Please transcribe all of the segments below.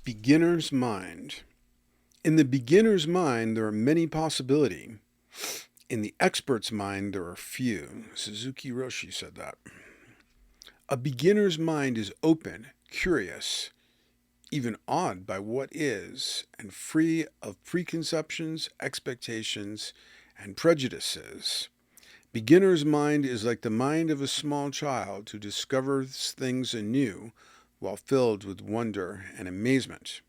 Beginner's mind. In the beginner's mind, there are many possibilities. In the expert's mind, there are few. Suzuki Roshi said that. A beginner's mind is open, curious, even awed by what is, and free of preconceptions, expectations, and prejudices. Beginner's mind is like the mind of a small child who discovers things anew while filled with wonder and amazement.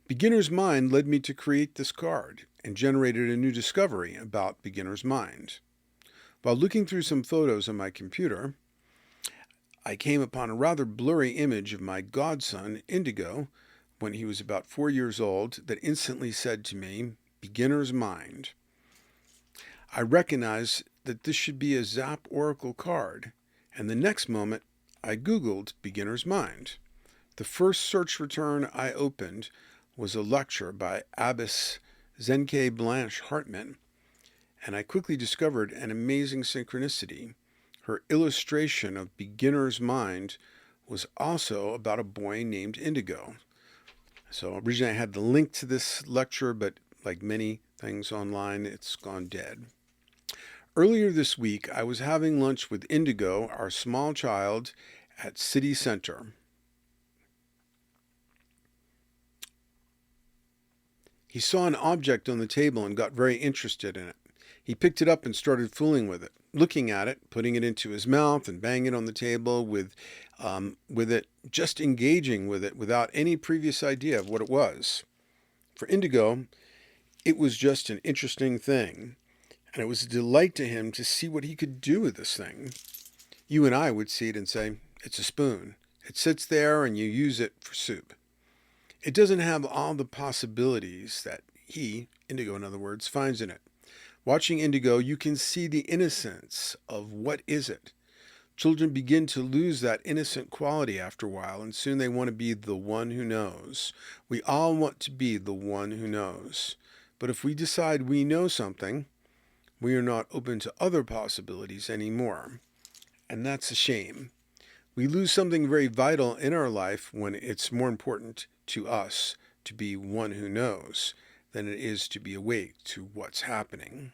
Beginner's mind led me to create this card and generated a new discovery about beginner's mind. While looking through some photos on my computer, I came upon a rather blurry image of my godson, Indigo, when he was about 4 years old, that instantly said to me, "Beginner's mind." I recognized that this should be a Zap Oracle card, and the next moment I Googled beginner's mind. The first search return I opened was a lecture by Abbess Zenke Blanche Hartman, and I quickly discovered an amazing synchronicity. Her illustration of beginner's mind was also about a boy named Indigo. So originally I had the link to this lecture, but like many things online, it's gone dead. Earlier this week, I was having lunch with Indigo, our small child, at City Center. He saw an object on the table and got very interested in it. He picked it up and started fooling with it, looking at it, putting it into his mouth and banging it on the table with it, just engaging with it without any previous idea of what it was. For Indigo, it was just an interesting thing, and it was a delight to him to see what he could do with this thing. You and I would see it and say, it's a spoon. It sits there and you use it for soup. It doesn't have all the possibilities that he, Indigo in other words, finds in it. Watching Indigo, you can see the innocence of what is it. Children begin to lose that innocent quality after a while, and soon they want to be the one who knows. We all want to be the one who knows. But if we decide we know something, we are not open to other possibilities anymore. And that's a shame. We lose something very vital in our life when it's more important to us to be one who knows than it is to be awake to what's happening.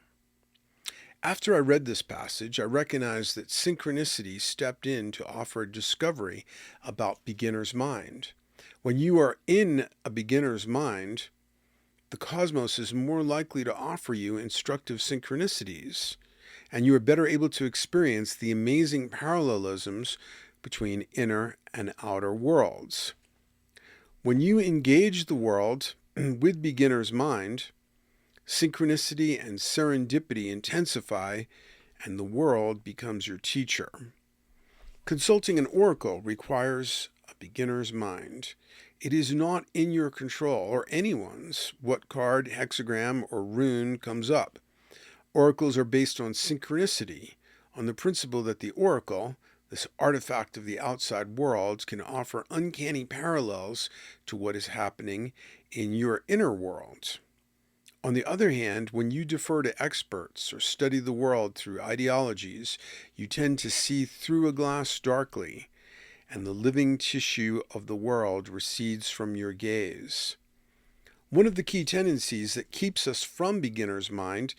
After I read this passage, I recognized that synchronicity stepped in to offer a discovery about beginner's mind. When you are in a beginner's mind, the cosmos is more likely to offer you instructive synchronicities, and you are better able to experience the amazing parallelisms between inner and outer worlds. When you engage the world with beginner's mind, synchronicity and serendipity intensify, and the world becomes your teacher. Consulting an oracle requires a beginner's mind. It is not in your control, or anyone's, what card, hexagram, or rune comes up. Oracles are based on synchronicity, on the principle that the oracle, this artifact of the outside world, can offer uncanny parallels to what is happening in your inner world. On the other hand, when you defer to experts or study the world through ideologies, you tend to see through a glass darkly, and the living tissue of the world recedes from your gaze. One of the key tendencies that keeps us from beginner's mind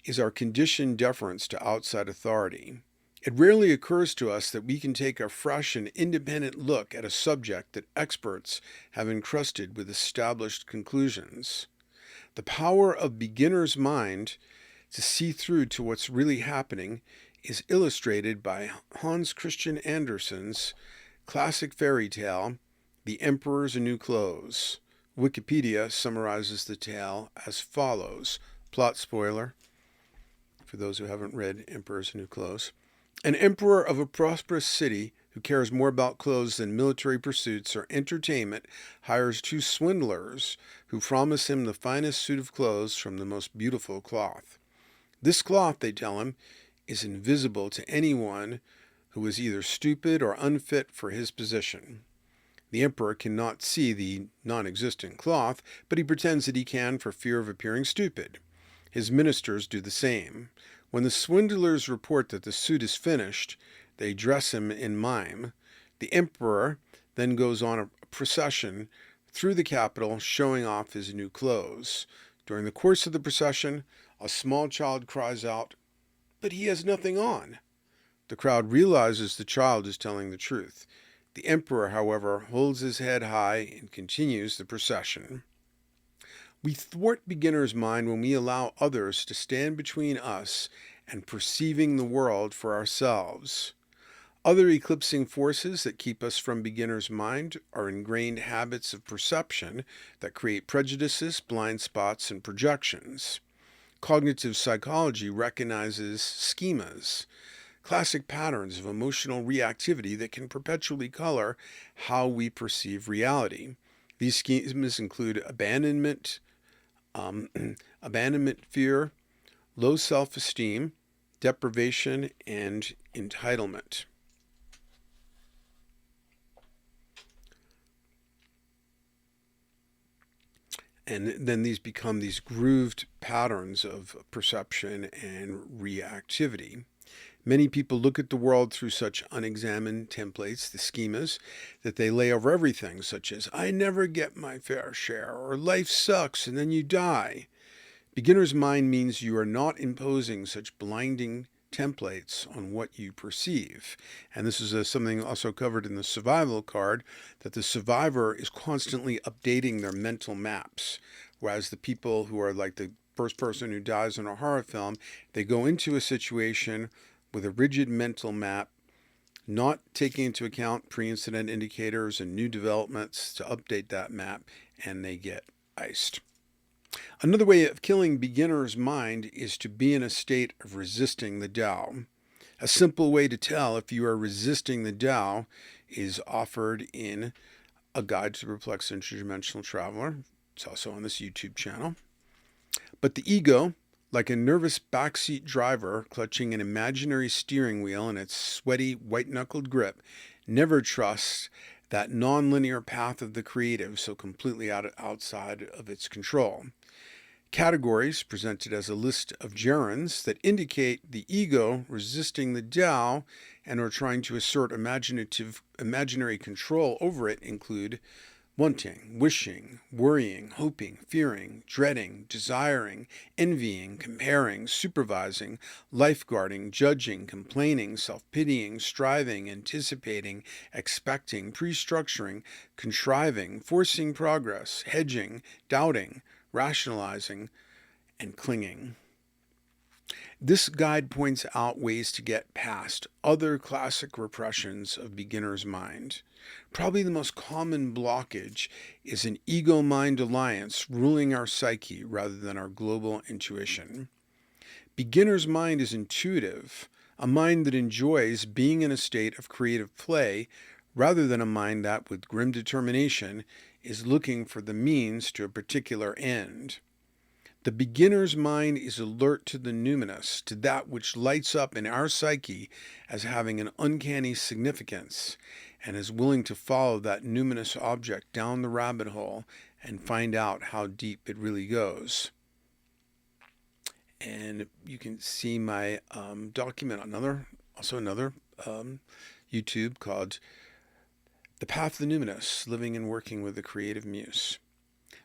is our conditioned deference to outside authority. It rarely occurs to us that we can take a fresh and independent look at a subject that experts have encrusted with established conclusions. The power of beginner's mind to see through to what's really happening is illustrated by Hans Christian Andersen's classic fairy tale, The Emperor's New Clothes. Wikipedia summarizes the tale as follows. Plot spoiler for those who haven't read Emperor's New Clothes. An emperor of a prosperous city who cares more about clothes than military pursuits or entertainment hires two swindlers who promise him the finest suit of clothes from the most beautiful cloth. This cloth, they tell him, is invisible to anyone who is either stupid or unfit for his position. The emperor cannot see the non-existent cloth, but he pretends that he can for fear of appearing stupid. His ministers do the same. When the swindlers report that the suit is finished, they dress him in mime. The emperor then goes on a procession through the Capitol showing off his new clothes. During the course of the procession, a small child cries out, "But he has nothing on." The crowd realizes the child is telling the truth. The emperor, however, holds his head high and continues the procession. We thwart beginner's mind when we allow others to stand between us and perceiving the world for ourselves. Other eclipsing forces that keep us from beginner's mind are ingrained habits of perception that create prejudices, blind spots, and projections. Cognitive psychology recognizes schemas, classic patterns of emotional reactivity that can perpetually color how we perceive reality. These schemas include abandonment, fear, low self-esteem, deprivation, and entitlement. And then these become these grooved patterns of perception and reactivity. Many people look at the world through such unexamined templates, the schemas, that they lay over everything, such as, "I never get my fair share," or "life sucks and then you die." Beginner's mind means you are not imposing such blinding templates on what you perceive. And this is something also covered in the survival card, that the survivor is constantly updating their mental maps, whereas the people who are like the first person who dies in a horror film, they go into a situation with a rigid mental map, not taking into account pre-incident indicators and new developments to update that map, and they get iced. Another way of killing beginner's mind is to be in a state of resisting the Tao. A simple way to tell if you are resisting the Tao is offered in A Guide to the Perplexed Interdimensional Traveler. It's also on this YouTube channel. But the ego, like a nervous backseat driver clutching an imaginary steering wheel in its sweaty, white-knuckled grip, never trusts that non-linear path of the creative so completely outside of its control. Categories presented as a list of gerunds that indicate the ego resisting the Tao and are trying to assert imaginary control over it include wanting, wishing, worrying, hoping, fearing, dreading, desiring, envying, comparing, supervising, lifeguarding, judging, complaining, self-pitying, striving, anticipating, expecting, pre-structuring, contriving, forcing progress, hedging, doubting, rationalizing, and clinging. This guide points out ways to get past other classic repressions of beginner's mind. Probably the most common blockage is an ego-mind alliance ruling our psyche rather than our global intuition. Beginner's mind is intuitive, a mind that enjoys being in a state of creative play rather than a mind that, with grim determination, is looking for the means to a particular end. The beginner's mind is alert to the numinous, to that which lights up in our psyche as having an uncanny significance, and is willing to follow that numinous object down the rabbit hole and find out how deep it really goes. And you can see my document, another YouTube called The Path of the Numinous, Living and Working with the Creative Muse.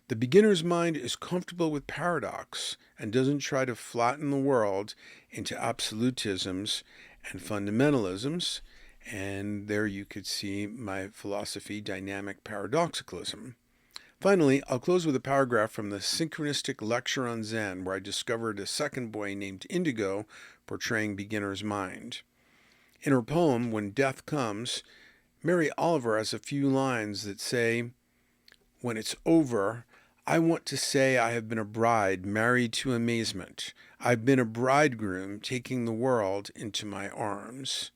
The beginner's mind is comfortable with paradox and doesn't try to flatten the world into absolutisms and fundamentalisms. And there you could see my philosophy, dynamic paradoxicalism. Finally, I'll close with a paragraph from the synchronistic lecture on Zen, where I discovered a second boy named Indigo portraying beginner's mind. In her poem, When Death Comes, Mary Oliver has a few lines that say, "When it's over, I want to say I have been a bride married to amazement. I've been a bridegroom taking the world into my arms."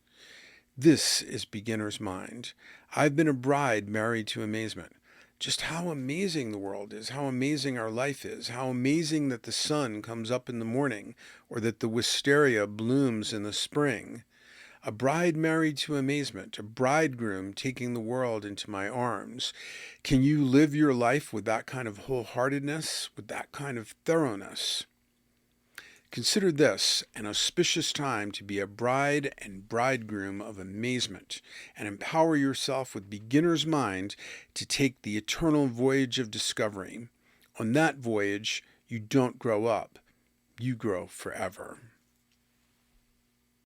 This is beginner's mind. I've been a bride married to amazement. Just how amazing the world is, how amazing our life is, how amazing that the sun comes up in the morning or that the wisteria blooms in the spring. A bride married to amazement, a bridegroom taking the world into my arms. Can you live your life with that kind of wholeheartedness, with that kind of thoroughness? Consider this an auspicious time to be a bride and bridegroom of amazement, and empower yourself with beginner's mind to take the eternal voyage of discovery. On that voyage, you don't grow up, you grow forever.